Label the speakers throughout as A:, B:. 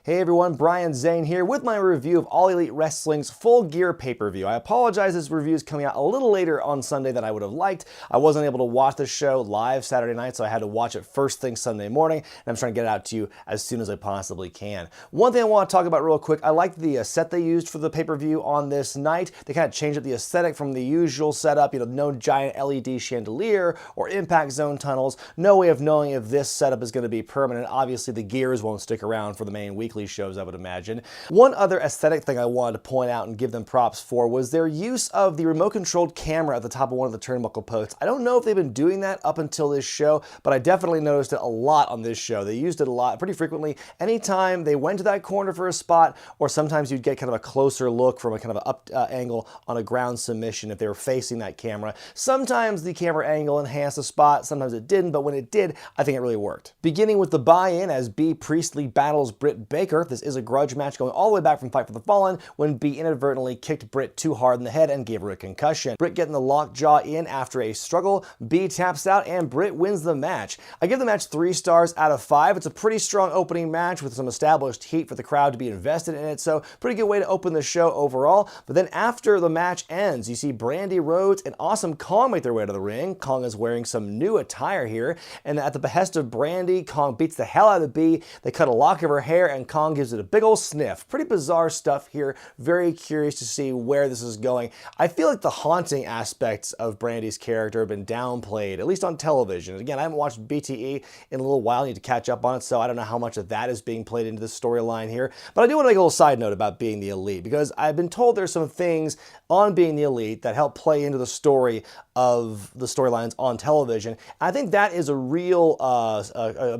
A: Hey everyone, Brian Zane here with my review of All Elite Wrestling's Full Gear pay-per-view. I apologize this review is coming out a little later on Sunday than I would have liked. I wasn't able to watch the show live Saturday night, so I had to watch it first thing Sunday morning, and I'm trying to get it out to you as soon as I possibly can. One thing I want to talk about real quick, I liked the set they used for the pay-per-view on this night. They kind of changed up the aesthetic from the usual setup, no giant LED chandelier or impact zone tunnels. No way of knowing if this setup is going to be permanent. Obviously, the gears won't stick around for the main weekly shows, I would imagine. One other aesthetic thing I wanted to point out and give them props for was their use of the remote-controlled camera at the top of one of the turnbuckle posts. I don't know if they've been doing that up until this show, but I definitely noticed it a lot on this show. They used it a lot, pretty frequently. Anytime they went to that corner for a spot, or sometimes you'd get kind of a closer look from a kind of an up angle on a ground submission if they were facing that camera. Sometimes the camera angle enhanced the spot, sometimes it didn't, but when it did, I think it really worked. Beginning with the buy-in as Bea Priestley battles Britt Baker. This is a grudge match going all the way back from Fight for the Fallen when Bea inadvertently kicked Britt too hard in the head and gave her a concussion. Britt getting the lockjaw in after a struggle. Bea taps out and Britt wins the match. I give the match 3 stars out of 5. It's a pretty strong opening match with some established heat for the crowd to be invested in it, so pretty good way to open the show overall. But then after the match ends, you see Brandi Rhodes and Awesome Kong make their way to the ring. Kong is wearing some new attire here, and at the behest of Brandi, Kong beats the hell out of Bea. They cut a lock of her hair and Kong gives it a big old sniff. Pretty bizarre stuff here. Very curious to see where this is going. I feel like the haunting aspects of Brandi's character have been downplayed, at least on television. Again, I haven't watched BTE in a little while. I need to catch up on it, so I don't know how much of that is being played into the storyline here. But I do want to make a little side note about Being the Elite, because I've been told there's some things on Being the Elite that help play into the story of the storylines on television. I think that is a real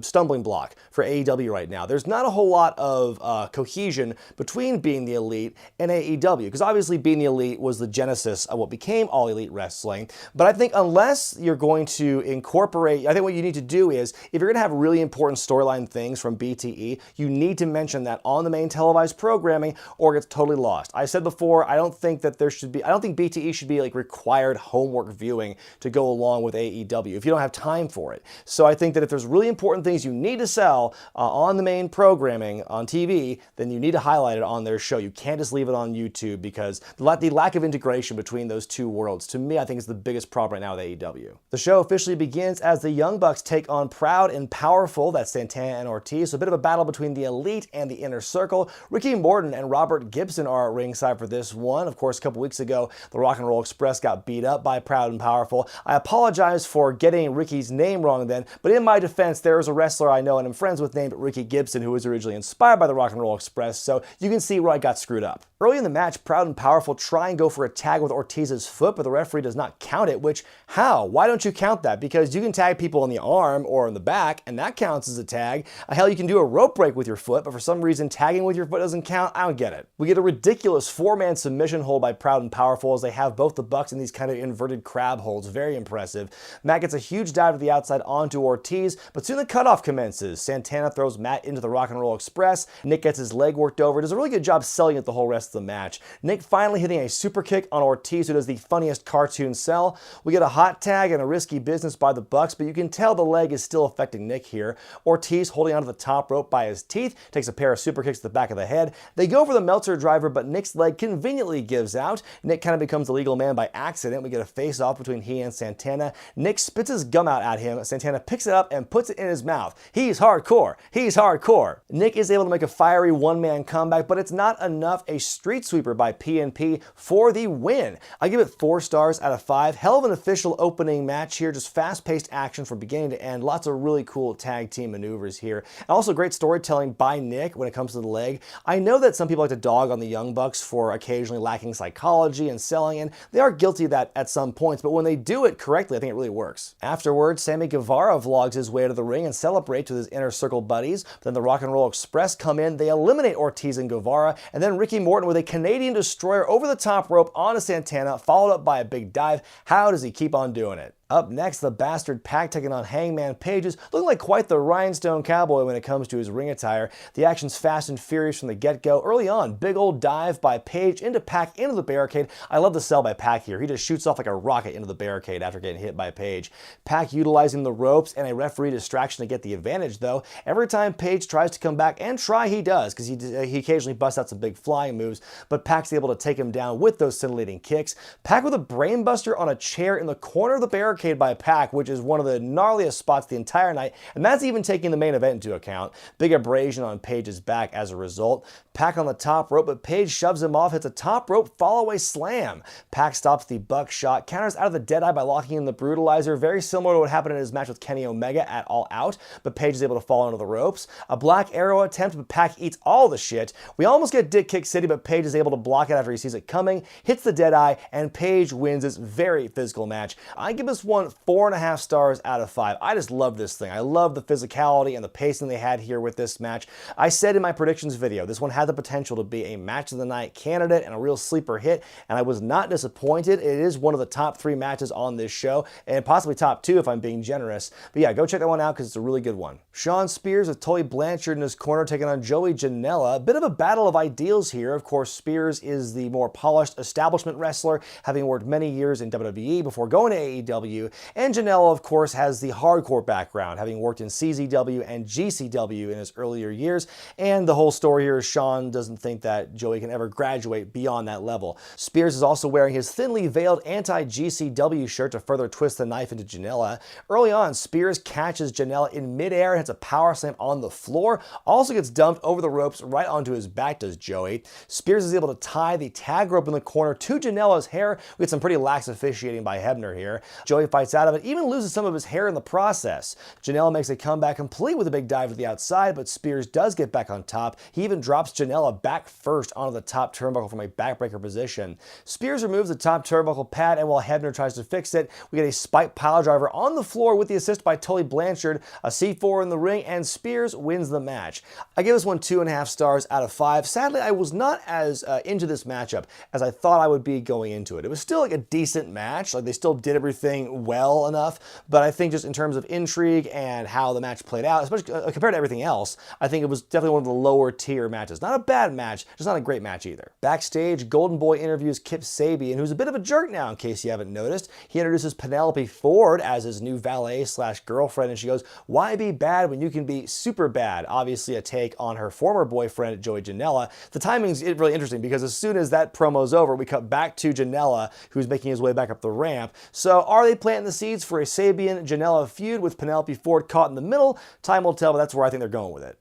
A: stumbling block for AEW right now. There's not a whole lot of cohesion between Being the Elite and AEW, because obviously Being the Elite was the genesis of what became All Elite Wrestling. But I think unless you're going to incorporate, I think what you need to do is, if you're going to have really important storyline things from BTE, you need to mention that on the main televised programming or it gets totally lost. I said before, I don't think BTE should be like required homework viewing to go along with AEW if you don't have time for it. So I think that if there's really important things you need to sell on the main programming on TV, then you need to highlight it on their show. You can't just leave it on YouTube, because the lack of integration between those two worlds, to me, I think is the biggest problem right now with AEW. The show officially begins as the Young Bucks take on Proud and Powerful, that's Santana and Ortiz. So a bit of a battle between the Elite and the Inner Circle. Ricky Morton and Robert Gibson are at ringside for this one. Of course, a couple weeks ago, the Rock and Roll Express got beat up by Proud and Powerful. I apologize for getting Ricky's name wrong then, but in my defense, there is a wrestler I know and I'm friends with named Ricky Gibson who was originally inspired by the Rock and Roll Express, so you can see where I got screwed up. Early in the match, Proud and Powerful try and go for a tag with Ortiz's foot, but the referee does not count it, which, how? Why don't you count that? Because you can tag people in the arm or in the back, and that counts as a tag. Hell, you can do a rope break with your foot, but for some reason, tagging with your foot doesn't count. I don't get it. We get a ridiculous 4-man submission hold by Proud and Powerful as they have both the Bucks in these kind of inverted crab holds. Very impressive. Matt gets a huge dive to the outside onto Ortiz, but soon the cutoff commences. Santana throws Matt into the Rock and Roll Express. Nick gets his leg worked over. Does a really good job selling it the whole rest of the match. Nick finally hitting a super kick on Ortiz, who does the funniest cartoon sell. We get a hot tag and a risky business by the Bucks, but you can tell the leg is still affecting Nick here. Ortiz holding onto the top rope by his teeth, takes a pair of super kicks to the back of the head. They go for the Meltzer driver, but Nick's leg conveniently gives out. Nick kind of becomes the legal man by accident. We get a face-off between he and Santana. Nick spits his gum out at him. Santana picks it up and puts it in his mouth. He's hardcore. He's hardcore. Nick is able to make a fiery one-man comeback, but it's not enough. A street sweeper by PNP for the win. I give it 4 stars out of 5. Hell of an official opening match here. Just fast-paced action from beginning to end. Lots of really cool tag team maneuvers here. And also great storytelling by Nick when it comes to the leg. I know that some people like to dog on the Young Bucks for occasionally lacking psychology and selling, and they are guilty of that at some points, but when they do it correctly, I think it really works. Afterwards, Sammy Guevara vlogs his way to the ring and celebrates with his Inner Circle buddies. But then the Rock and Roll Express come in, they eliminate Ortiz and Guevara, and then Ricky Morton with a Canadian Destroyer over the top rope onto Santana, followed up by a big dive. How does he keep on doing it? Up next, the Bastard Pac taking on Hangman Page, looking like quite the rhinestone cowboy when it comes to his ring attire. The action's fast and furious from the get-go. Early on, big old dive by Page into Pac into the barricade. I love the sell by Pac here. He just shoots off like a rocket into the barricade after getting hit by Page. Pac utilizing the ropes and a referee distraction to get the advantage, though. Every time Page tries to come back, and try he does, because he occasionally busts out some big flying moves, but Pac's able to take him down with those scintillating kicks. Pac with a brainbuster on a chair in the corner of the barricade by Pac, which is one of the gnarliest spots the entire night, and that's even taking the main event into account. Big abrasion on Page's back as a result. Pac on the top rope, but Page shoves him off, hits a top rope follow-away slam. Pac stops the buckshot, counters out of the Deadeye by locking in the Brutalizer, very similar to what happened in his match with Kenny Omega at All Out, but Page is able to fall into the ropes. A Black Arrow attempt, but Pac eats all the shit. We almost get Dick Kick City, but Page is able to block it after he sees it coming, hits the Deadeye, and Page wins this very physical match. I give this one 4.5 stars out of 5. I just love this thing. I love the physicality and the pacing they had here with this match. I said in my predictions video, this one had the potential to be a match of the night candidate and a real sleeper hit, and I was not disappointed. It is one of the top 3 matches on this show, and possibly top 2 if I'm being generous. But yeah, go check that one out because it's a really good one. Shawn Spears with Tully Blanchard in his corner taking on Joey Janela. A bit of a battle of ideals here. Of course, Spears is the more polished establishment wrestler, having worked many years in WWE before going to AEW. And Janela, of course, has the hardcore background, having worked in CZW and GCW in his earlier years. And the whole story here is Shawn doesn't think that Joey can ever graduate beyond that level. Spears is also wearing his thinly veiled anti-GCW shirt to further twist the knife into Janela. Early on, Spears catches Janela in midair and hits a power slam on the floor. Also gets dumped over the ropes right onto his back, does Joey. Spears is able to tie the tag rope in the corner to Janela's hair. We get some pretty lax officiating by Hebner here. Joey fights out of it, even loses some of his hair in the process. Janela makes a comeback complete with a big dive to the outside, but Spears does get back on top. He even drops Janela back first onto the top turnbuckle from a backbreaker position. Spears removes the top turnbuckle pad, and while Hebner tries to fix it, we get a spike piledriver on the floor with the assist by Tully Blanchard, a C4 in the ring, and Spears wins the match. I give this one 2.5 stars out of 5. Sadly, I was not as into this matchup as I thought I would be going into it. It was still like a decent match, like they still did everything well enough, but I think just in terms of intrigue and how the match played out, especially compared to everything else, I think it was definitely one of the lower tier matches. Not a bad match, just not a great match either. Backstage, Golden Boy interviews Kip Sabian, who's a bit of a jerk now in case you haven't noticed. He introduces Penelope Ford as his new valet/girlfriend, and she goes, "Why be bad when you can be super bad?" Obviously a take on her former boyfriend, Joey Janela. The timing's really interesting because as soon as that promo's over, we cut back to Janela, who's making his way back up the ramp. So are they planting the seeds for a Sabian-Janela feud with Penelope Ford caught in the middle? Time will tell, but that's where I think they're going with it.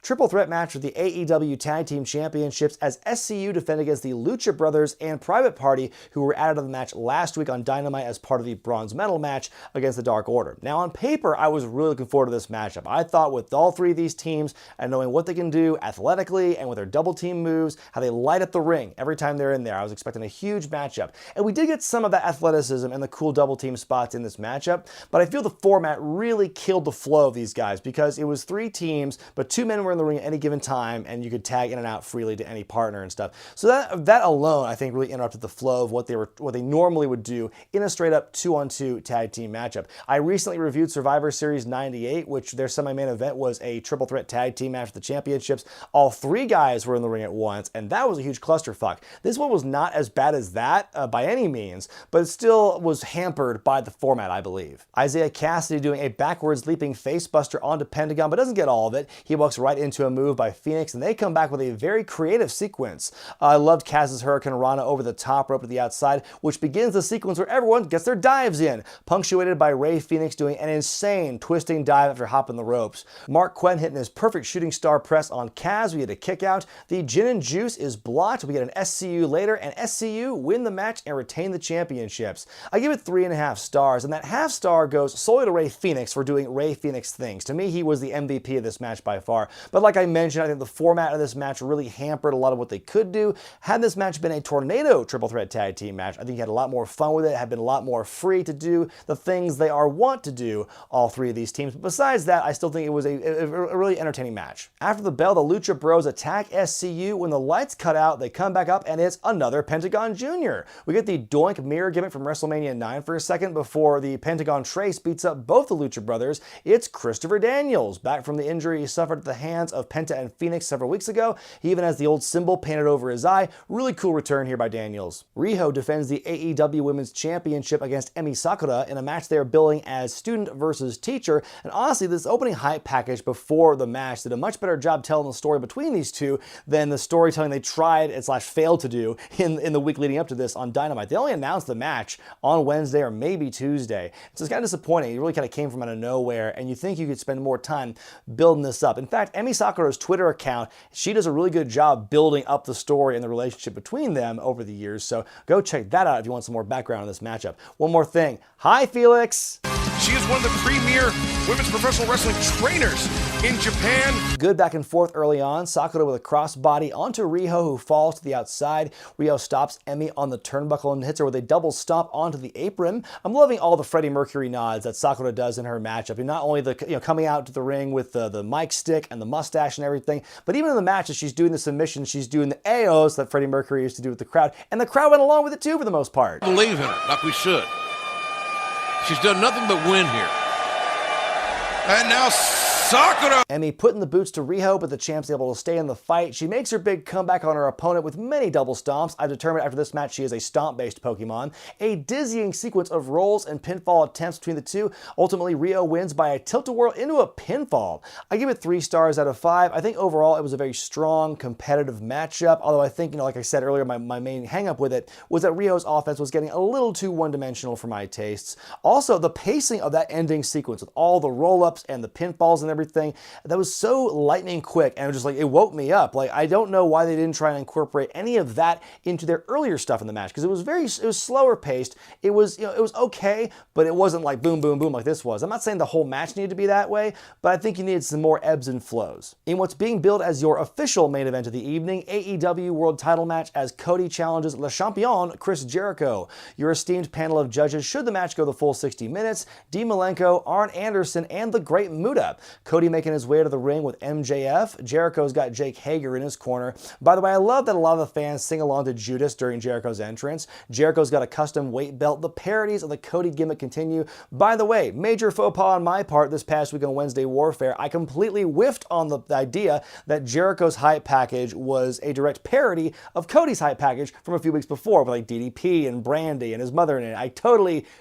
A: Triple threat match for the AEW Tag Team Championships as SCU defend against the Lucha Brothers and Private Party, who were added to the match last week on Dynamite as part of the bronze medal match against the Dark Order. Now on paper, I was really looking forward to this matchup. I thought with all 3 of these teams and knowing what they can do athletically and with their double team moves, how they light up the ring every time they're in there, I was expecting a huge matchup. And we did get some of that athleticism and the cool double team spots in this matchup, but I feel the format really killed the flow of these guys because it was 3 teams, but 2 men were in the ring at any given time, and you could tag in and out freely to any partner and stuff. So that alone, I think, really interrupted the flow of what they normally would do in a straight-up 2-on-2 tag team matchup. I recently reviewed Survivor Series 98, which their semi-main event was a triple threat tag team match for the championships. All 3 guys were in the ring at once, and that was a huge clusterfuck. This one was not as bad as that by any means, but it still was hampered by the format, I believe. Isaiah Cassidy doing a backwards leaping facebuster onto Pentagon, but doesn't get all of it. He walks right into a move by Phoenix, and they come back with a very creative sequence. I loved Kaz's Hurricane Rana over the top rope to the outside, which begins the sequence where everyone gets their dives in, punctuated by Rey Fenix doing an insane twisting dive after hopping the ropes. Mark Quinn hitting his perfect shooting star press on Kaz. We get a kick out. The Gin and Juice is blocked. We get an SCU later, and SCU win the match and retain the championships. I give it 3.5 stars, and that half star goes solely to Rey Fenix for doing Rey Fenix things. To me, he was the MVP of this match by far, But like I mentioned, I think the format of this match really hampered a lot of what they could do. Had this match been a tornado triple threat tag team match, I think you had a lot more fun with it, had been a lot more free to do the things they are wont to do, all three of these teams. But besides that, I still think it was a really entertaining match. After the bell, the Lucha Bros attack SCU. When the lights cut out, they come back up, and it's another Pentagon Jr. We get the Doink mirror gimmick from WrestleMania 9 for a second before the Pentagon Trace beats up both the Lucha Brothers. It's Christopher Daniels, back from the injury he suffered at the hands of Penta and Phoenix several weeks ago. He even has the old symbol painted over his eye. Really cool return here by Daniels. Riho defends the AEW Women's Championship against Emi Sakura in a match they're billing as student versus teacher. And honestly, this opening hype package before the match did a much better job telling the story between these two than the storytelling they tried and failed to do in the week leading up to this on Dynamite. They only announced the match on Wednesday or maybe Tuesday. So it's kind of disappointing. It really kind of came from out of nowhere, and you think you could spend more time building this up. In fact, Emi Sakura's Twitter account, she does a really good job building up the story and the relationship between them over the years. So go check that out if you want some more background on this matchup. One more thing. Hi, Felix.
B: She is one of the premier women's professional wrestling trainers in Japan.
A: Good back and forth early on. Sakura with a crossbody onto Riho, who falls to the outside. Riho stops Emi on the turnbuckle and hits her with a double stomp onto the apron. I'm loving all the Freddie Mercury nods that Sakura does in her matchup. And not only the coming out to the ring with the mic stick and the mustache and everything, but even in the matches she's doing the submission, she's doing the AOs that Freddie Mercury used to do with the crowd. And the crowd went along with it too for the most part.
B: Believe in her like we should. She's done nothing but win here. And now Sakura.
A: Emi putting the boots to Riho, but the champ's able to stay in the fight. She makes her big comeback on her opponent with many double stomps. I've determined after this match she is a stomp-based Pokemon. A dizzying sequence of rolls and pinfall attempts between the two. Ultimately, Riho wins by a tilt-a-whirl into a pinfall. I give it 3 stars out of 5. I think overall it was a very strong, competitive matchup. Although I think, like I said earlier, my main hang-up with it was that Rio's offense was getting a little too one-dimensional for my tastes. Also, the pacing of that ending sequence with all the roll-ups and the pinfalls and everything, that was so lightning quick, and it was just it woke me up. I don't know why they didn't try and incorporate any of that into their earlier stuff in the match, because it was slower paced. It was okay, but it wasn't like boom, boom, boom like this was. I'm not saying the whole match needed to be that way, but I think you needed some more ebbs and flows. In what's being billed as your official main event of the evening, AEW World Title match as Cody challenges Le Champion Chris Jericho. Your esteemed panel of judges, should the match go the full 60 minutes, Dean Malenko, Arn Anderson, and the Great Muta. Cody making his way to the ring with MJF. Jericho's got Jake Hager in his corner. By the way, I love that a lot of the fans sing along to Judas during Jericho's entrance. Jericho's got a custom weight belt. The parodies of the Cody gimmick continue. By the way, major faux pas on my part this past week on Wednesday Warfare. I completely whiffed on the idea that Jericho's hype package was a direct parody of Cody's hype package from a few weeks before with DDP and Brandy and his mother in it.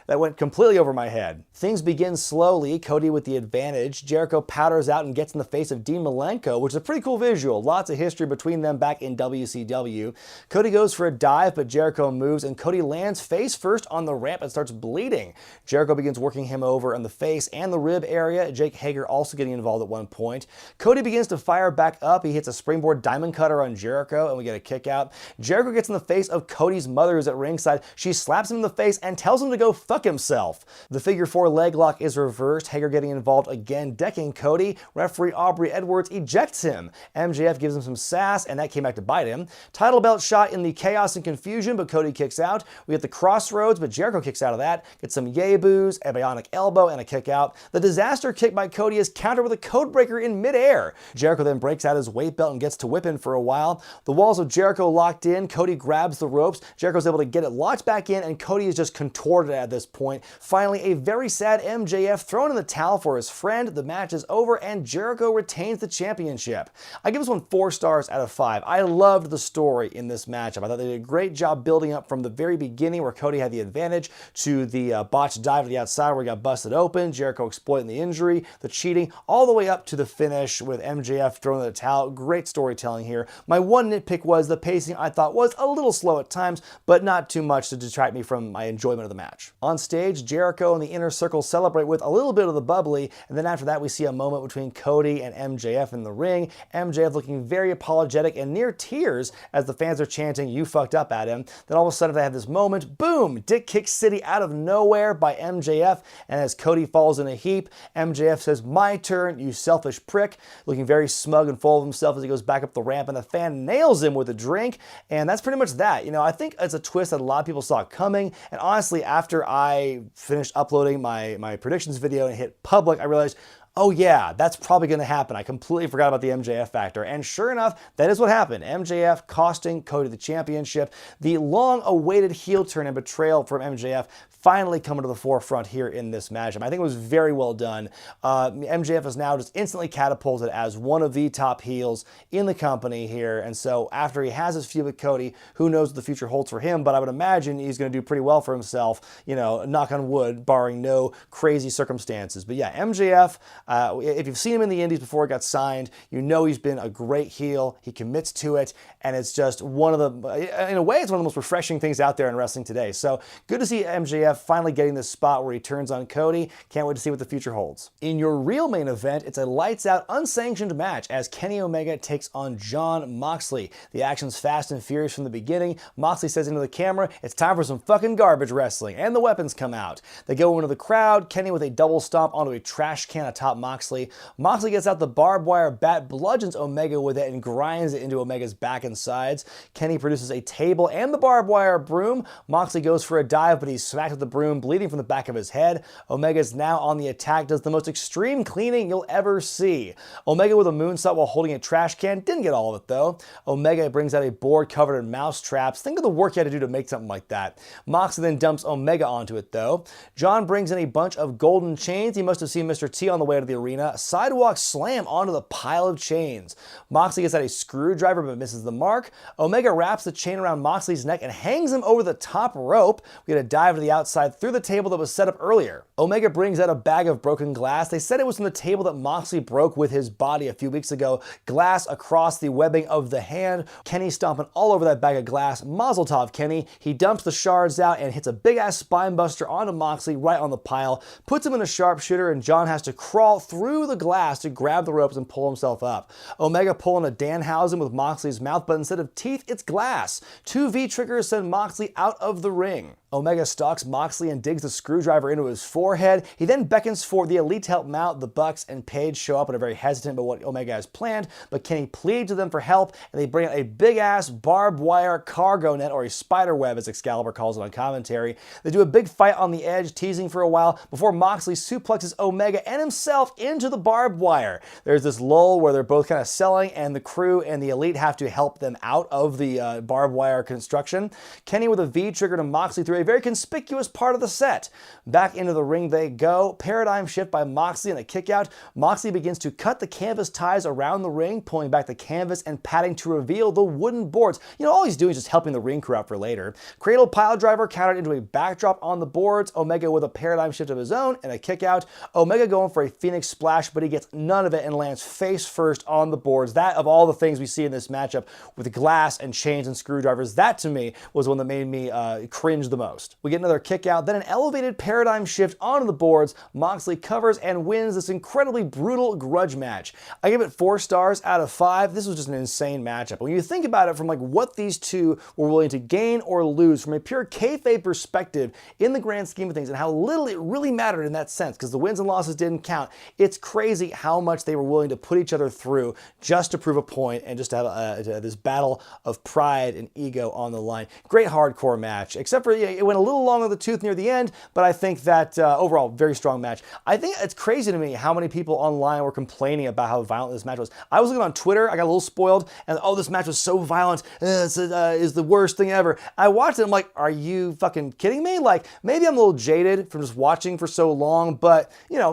A: That went completely over my head. Things begin slowly. Cody with the advantage. Jericho powders out and gets in the face of Dean Malenko, which is a pretty cool visual. Lots of history between them back in WCW. Cody goes for a dive, but Jericho moves, and Cody lands face first on the ramp and starts bleeding. Jericho begins working him over in the face and the rib area. Jake Hager also getting involved at one point. Cody begins to fire back up. He hits a springboard diamond cutter on Jericho, and we get a kick out. Jericho gets in the face of Cody's mother, who's at ringside. She slaps him in the face and tells him to go fuck himself. The figure 4 leg lock is reversed. Hager getting involved again, decking Cody. Referee Aubrey Edwards ejects him. MJF gives him some sass, and that came back to bite him. Title belt shot in the chaos and confusion, but Cody kicks out. We get the crossroads, but Jericho kicks out of that. Gets some yay boos, a bionic elbow, and a kick out. The disaster kick by Cody is countered with a code breaker in midair. Jericho then breaks out his weight belt and gets to whipping for a while. The walls of Jericho locked in. Cody grabs the ropes. Jericho's able to get it locked back in, and Cody is just contorted at this point. Finally, a very sad MJF thrown in the towel for his friend. The match is over, and Jericho retains the championship. I give this one 4 stars out of 5. I loved the story in this matchup. I thought they did a great job building up from the very beginning where Cody had the advantage to the botched dive to the outside where he got busted open, Jericho exploiting the injury, the cheating, all the way up to the finish with MJF throwing in the towel. Great storytelling here. My one nitpick was the pacing. I thought was a little slow at times, but not too much to detract me from my enjoyment of the match. On stage, Jericho and the Inner Circle celebrate with a little bit of the bubbly, and then after that we see a moment between Cody and MJF in the ring. MJF looking very apologetic and near tears as the fans are chanting, "You fucked up," at him. Then all of a sudden they have this moment, boom, Dick Kick City out of nowhere by MJF, and as Cody falls in a heap, MJF says, "My turn, you selfish prick," looking very smug and full of himself as he goes back up the ramp, and the fan nails him with a drink, and that's pretty much that. I think it's a twist that a lot of people saw coming, and honestly, after I finished uploading my predictions video and hit public, I realized, oh yeah, that's probably going to happen. I completely forgot about the MJF factor. And sure enough, that is what happened. MJF costing Cody the championship. The long-awaited heel turn and betrayal from MJF finally coming to the forefront here in this matchup. I think it was very well done. MJF is now just instantly catapulted as one of the top heels in the company here. And so after he has his feud with Cody, who knows what the future holds for him, but I would imagine he's going to do pretty well for himself, knock on wood, barring no crazy circumstances. But yeah, MJF, if you've seen him in the indies before he got signed, he's been a great heel. He commits to it, and it's just in a way, it's one of the most refreshing things out there in wrestling today. So good to see MJF finally getting this spot where he turns on Cody. Can't wait to see what the future holds. In your real main event, it's a lights-out, unsanctioned match as Kenny Omega takes on Jon Moxley. The action's fast and furious from the beginning. Moxley says into the camera, "It's time for some fucking garbage wrestling," and the weapons come out. They go into the crowd, Kenny with a double stomp onto a trash can atop Moxley. Moxley gets out the barbed wire bat, bludgeons Omega with it, and grinds it into Omega's back and sides. Kenny produces a table and the barbed wire broom. Moxley goes for a dive, but he's smacked with the broom, bleeding from the back of his head. Omega's now on the attack, does the most extreme cleaning you'll ever see. Omega with a moonsault while holding a trash can, didn't get all of it though. Omega brings out a board covered in mouse traps. Think of the work he had to do to make something like that. Moxley then dumps Omega onto it though. John brings in a bunch of golden chains. He must have seen Mr. T on the way to the arena. Sidewalk slam onto the pile of chains. Moxley gets out a screwdriver but misses the mark. Omega wraps the chain around Moxley's neck and hangs him over the top rope. We get a dive to the outside through the table that was set up earlier. Omega brings out a bag of broken glass. They said it was from the table that Moxley broke with his body a few weeks ago. Glass across the webbing of the hand. Kenny stomping all over that bag of glass. Mazel tov, Kenny. He dumps the shards out and hits a big-ass spine buster onto Moxley right on the pile. Puts him in a sharpshooter, and John has to crawl through the glass to grab the ropes and pull himself up. Omega pulling a Danhausen with Moxley's mouth, but instead of teeth, it's glass. 2 V-triggers send Moxley out of the ring. Omega stalks Moxley and digs the screwdriver into his forehead. He then beckons for the Elite to help him out. The Bucks and Page show up and are very hesitant about what Omega has planned, but Kenny pleads to them for help, and they bring out a big-ass barbed wire cargo net, or a spider web as Excalibur calls it on commentary. They do a big fight on the edge, teasing for a while, before Moxley suplexes Omega and himself into the barbed wire. There's this lull where they're both kind of selling, and the crew and the Elite have to help them out of the barbed wire construction. Kenny with a V-trigger to Moxley through a very conspicuous part of the set. Back into the ring they go. Paradigm shift by Moxley and a kick out. Moxley begins to cut the canvas ties around the ring, pulling back the canvas and padding to reveal the wooden boards. All he's doing is just helping the ring crew out for later. Cradle pile driver countered into a backdrop on the boards. Omega with a paradigm shift of his own and a kick out. Omega going for a Phoenix splash, but he gets none of it and lands face first on the boards. That, of all the things we see in this matchup with glass and chains and screwdrivers, that to me was one that made me cringe the most. We get another kick out, then an elevated paradigm shift onto the boards. Moxley covers and wins this incredibly brutal grudge match. I give it 4 stars out of 5. This was just an insane matchup. When you think about it from what these two were willing to gain or lose from a pure kayfabe perspective in the grand scheme of things, and how little it really mattered in that sense, because the wins and losses didn't count. It's crazy how much they were willing to put each other through just to prove a point and just to have this battle of pride and ego on the line. Great hardcore match, except for it went a little long on the tooth near the end, but I think that overall, very strong match. I think it's crazy to me how many people online were complaining about how violent this match was. I was looking on Twitter, I got a little spoiled, and this match was so violent, is the worst thing ever. I watched it, I'm like, are you fucking kidding me? Maybe I'm a little jaded from just watching for so long, but,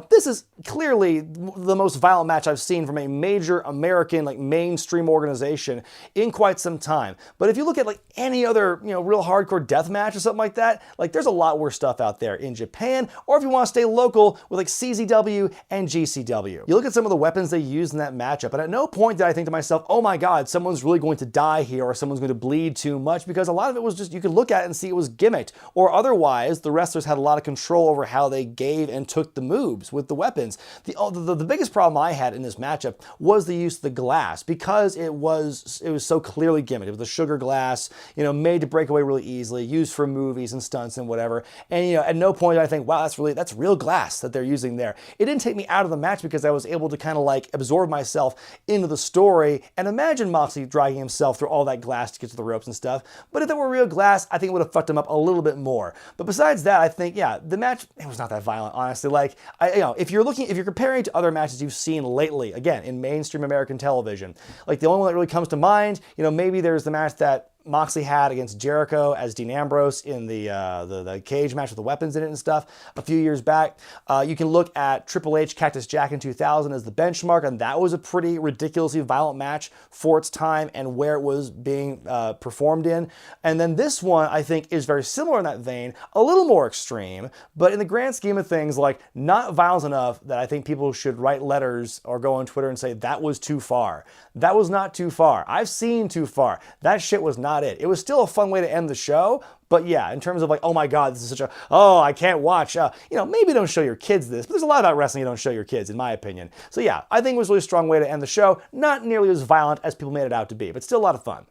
A: this is clearly the most violent match I've seen from a major American, mainstream organization in quite some time. But if you look at, any other, real hardcore death match or something like that, like there's a lot worse stuff out there in Japan, or if you want to stay local with like CZW and GCW. You look at some of the weapons they used in that matchup, and at no point did I think to myself, oh my God, someone's really going to die here, or someone's going to bleed too much, because a lot of it was just, you could look at it and see it was gimmicked, or otherwise the wrestlers had a lot of control over how they gave and took the moves with the weapons. The biggest problem I had in this matchup was the use of the glass, because it was so clearly gimmicked. It was the sugar glass, made to break away really easily, used for movies and stunts and whatever. And at no point did I think, wow, that's real glass that they're using there. It didn't take me out of the match because I was able to kind of like absorb myself into the story and imagine Moxley dragging himself through all that glass to get to the ropes and stuff. But if it were real glass, I think it would have fucked him up a little bit more. But besides that, I think, yeah, the match, it was not that violent, honestly. Like, if you're comparing it to other matches you've seen lately, again, in mainstream American television, like the only one that really comes to mind, maybe there's the match that Moxley had against Jericho as Dean Ambrose in the cage match with the weapons in it and stuff a few years back. You can look at Triple H Cactus Jack in 2000 as the benchmark, and that was a pretty ridiculously violent match for its time and where it was being performed in. And then this one, I think, is very similar in that vein, a little more extreme, but in the grand scheme of things, like not violent enough that I think people should write letters or go on Twitter and say, that was too far. That was not too far. I've seen too far. That shit was not it. It was still a fun way to end the show, but yeah, in terms of like, oh my God, this is such a, I can't watch, maybe don't show your kids this, but there's a lot about wrestling you don't show your kids, in my opinion. So yeah, I think it was a really strong way to end the show. Not nearly as violent as people made it out to be, but still a lot of fun.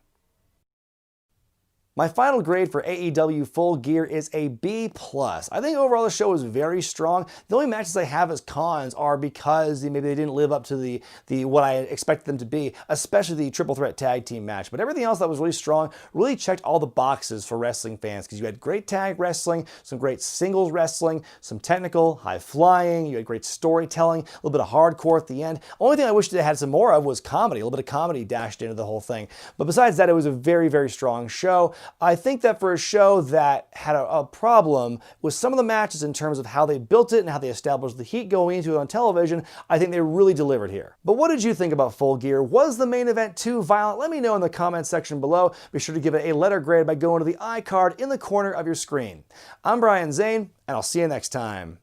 A: My final grade for AEW Full Gear is a B+. I think overall the show is very strong. The only matches I have as cons are because maybe they didn't live up to the what I expected them to be, especially the triple threat tag team match. But everything else that was really strong really checked all the boxes for wrestling fans, because you had great tag wrestling, some great singles wrestling, some technical, high flying, you had great storytelling, a little bit of hardcore at the end. Only thing I wish they had some more of was comedy, a little bit of comedy dashed into the whole thing. But besides that, it was a very, very strong show. I think that for a show that had a problem with some of the matches in terms of how they built it and how they established the heat going into it on television, I think they really delivered here. But what did you think about Full Gear? Was the main event too violent? Let me know in the comments section below. Be sure to give it a letter grade by going to the iCard in the corner of your screen. I'm Brian Zane, and I'll see you next time.